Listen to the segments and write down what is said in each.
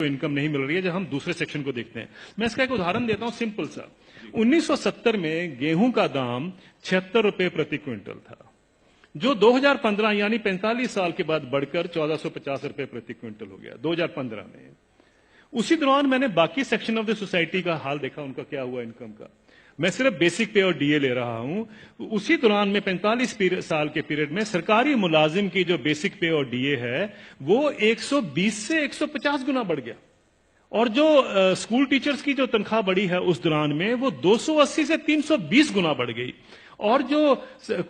Income नहीं मिल रही है, जब हम दूसरे सेक्शन को देखते हैं। मैं इसका एक उदाहरण देता हूं सिंपल सा। 1970 में गेहूं का दाम 76 रुपए प्रति क्विंटल था, जो 2015 यानी 45 साल के बाद बढ़कर 1450 रुपए प्रति क्विंटल हो गया 2015 में। उसी दौरान मैंने बाकी सेक्शन ऑफ द सोसाइटी का हाल देखा, उनका क्या हुआ इनकम का। मैं सिर्फ बेसिक पे और डीए ले रहा हूं। उसी दौरान में 45 साल के पीरियड में सरकारी मुलाजिम की जो बेसिक पे और डीए है वो 120 से 150 गुना बढ़ गया, और जो स्कूल टीचर्स की जो तनख्वाह बढ़ी है उस दौरान में वो 280 से 320 गुना बढ़ गई, और जो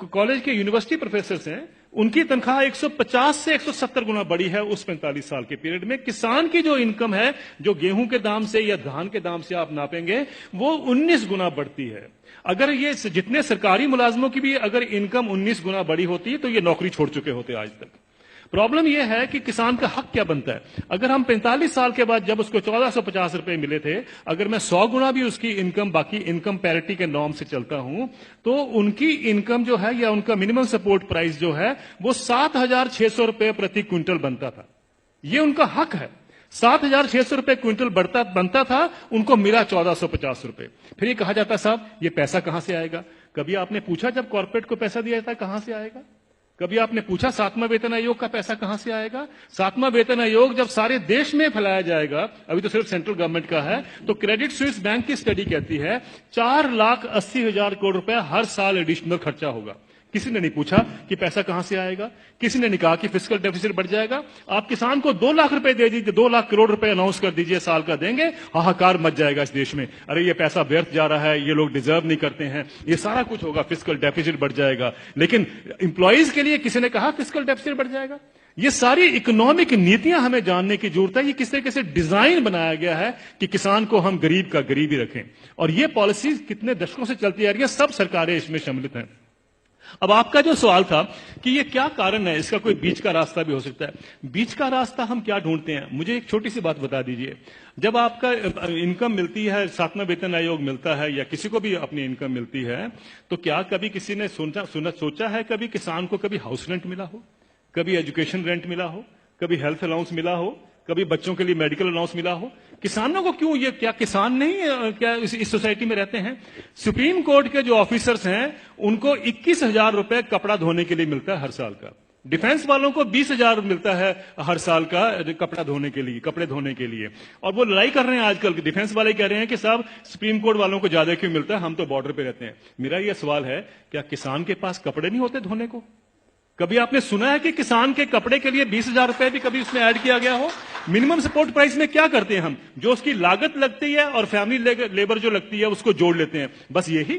कॉलेज के यूनिवर्सिटी प्रोफेसर हैं उनकी तनख्वाह 150 से 170 गुना बढ़ी है उस 45 साल के पीरियड में। किसान की जो इनकम है, जो गेहूं के दाम से या धान के दाम से आप नापेंगे, वो 19 गुना बढ़ती है। अगर ये जितने सरकारी मुलाजमों की भी अगर इनकम 19 गुना बढ़ी होती तो ये नौकरी छोड़ चुके होते आज तक। प्रॉब्लम यह है कि किसान का हक क्या बनता है। अगर हम 45 साल के बाद जब उसको 1450 रुपए मिले थे, अगर मैं 100 गुना भी उसकी इनकम बाकी इनकम पैरिटी के नॉर्म से चलता हूं, तो उनकी इनकम जो है या उनका मिनिमम सपोर्ट प्राइस जो है वो 7,600 रुपए प्रति क्विंटल बनता था। ये उनका हक है। 7,600 रुपए क्विंटल बनता था, उनको मिला 1450 रुपए। फिर ये कहा जाता साहब ये पैसा कहां से आएगा। कभी आपने पूछा जब कॉर्पोरेट को पैसा दिया जाता कहां से आएगा? कभी आपने पूछा 7वां वेतन आयोग का पैसा कहां से आएगा? 7वां वेतन आयोग जब सारे देश में फैलाया जाएगा, अभी तो सिर्फ सेंट्रल गवर्नमेंट का है, तो क्रेडिट स्विस बैंक की स्टडी कहती है 4,80,000 करोड़ रुपए हर साल एडिशनल खर्चा होगा। किसी ने नहीं पूछा कि पैसा कहां से आएगा। किसी ने नहीं कहा कि फिस्कल डेफिसिट बढ़ जाएगा। आप किसान को 2 लाख रुपए दे दीजिए, 2 लाख करोड़ रुपए अनाउंस कर दीजिए साल का देंगे, हाहाकार मच जाएगा इस देश में। अरे ये पैसा व्यर्थ जा रहा है, ये लोग डिजर्व नहीं करते हैं, ये सारा कुछ होगा, फिस्कल डेफिसिट बढ़ जाएगा। लेकिन इंप्लॉइज के लिए किसी ने कहा फिस्कल डेफिसिट बढ़ जाएगा? ये सारी इकोनॉमिक नीतियां हमें जानने की जरूरत है। ये किस तरीके से डिजाइन बनाया गया है कि किसान को हम गरीब का गरीब ही रखें, और ये पॉलिसी कितने दशकों से चलती आ रही है, सब सरकारें इसमें सम्मिलित हैं। अब आपका जो सवाल था कि ये क्या कारण है, इसका कोई बीच का रास्ता भी हो सकता है। बीच का रास्ता हम क्या ढूंढते हैं, मुझे एक छोटी सी बात बता दीजिए। जब आपका इनकम मिलती है, 7वां वेतन आयोग मिलता है या किसी को भी अपनी इनकम मिलती है, तो क्या कभी किसी ने सोचा है कभी किसान को कभी हाउस रेंट मिला हो, कभी एजुकेशन रेंट मिला हो, कभी हेल्थ अलाउंस मिला हो, कभी बच्चों के लिए मेडिकल अलाउंस मिला हो? किसानों को क्यों, ये क्या किसान नहीं क्या इस सोसाइटी में रहते हैं? सुप्रीम कोर्ट के जो ऑफिसर्स हैं उनको 21,000 रुपए कपड़ा धोने के लिए मिलता है हर साल का। डिफेंस वालों को 20,000 मिलता है हर साल का कपड़ा धोने के लिए, कपड़े धोने के लिए। और वो लड़ाई कर रहे हैं आजकल, डिफेंस वाले कह रहे हैं कि साहब सुप्रीम कोर्ट वालों को ज्यादा क्यों मिलता है, हम तो बॉर्डर पे रहते हैं। मेरा यह सवाल है, क्या किसान के पास कपड़े नहीं होते धोने को? कभी आपने सुना है कि किसान के कपड़े के लिए 20,000 रुपए भी कभी उसमें ऐड किया गया हो? मिनिमम सपोर्ट प्राइस में क्या करते हैं हम, जो उसकी लागत लगती है और फैमिली लेबर जो लगती है उसको जोड़ लेते हैं, बस यही।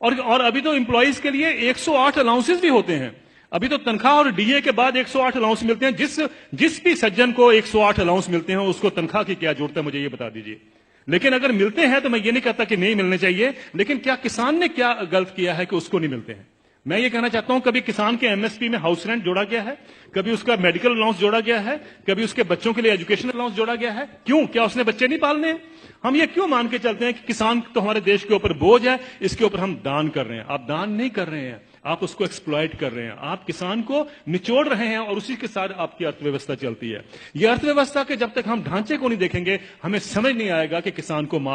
और अभी तो एम्प्लॉइज के लिए 108 अलाउंसेस भी होते हैं। अभी तो तनख्वाह और डीए के बाद 108 अलाउंस मिलते हैं। जिस भी सज्जन को 108 अलाउंस मिलते हैं उसको तनख्वाह की क्या जरूरत है, मुझे ये बता दीजिए। लेकिन अगर मिलते हैं तो मैं ये नहीं कहता कि नहीं मिलने चाहिए, लेकिन क्या किसान ने क्या गलत किया है कि उसको नहीं मिलते हैं? मैं ये कहना चाहता हूं, कभी किसान के एमएसपी में हाउस रेंट जोड़ा गया है, कभी उसका मेडिकल अलाउंस जोड़ा गया है, कभी उसके बच्चों के लिए एजुकेशन अलाउंस जोड़ा गया है? क्यों? क्या उसने बच्चे नहीं पालने हैं? हम ये क्यों मान के चलते हैं कि किसान तो हमारे देश के ऊपर बोझ है, इसके ऊपर हम दान कर रहे हैं? आप दान नहीं कर रहे हैं, आप उसको एक्सप्लॉइट कर रहे हैं, आप किसान को निचोड़ रहे हैं, और उसी के साथ आपकी अर्थव्यवस्था चलती है। यह अर्थव्यवस्था के जब तक हम ढांचे को नहीं देखेंगे, हमें समझ नहीं आएगा कि किसान को मार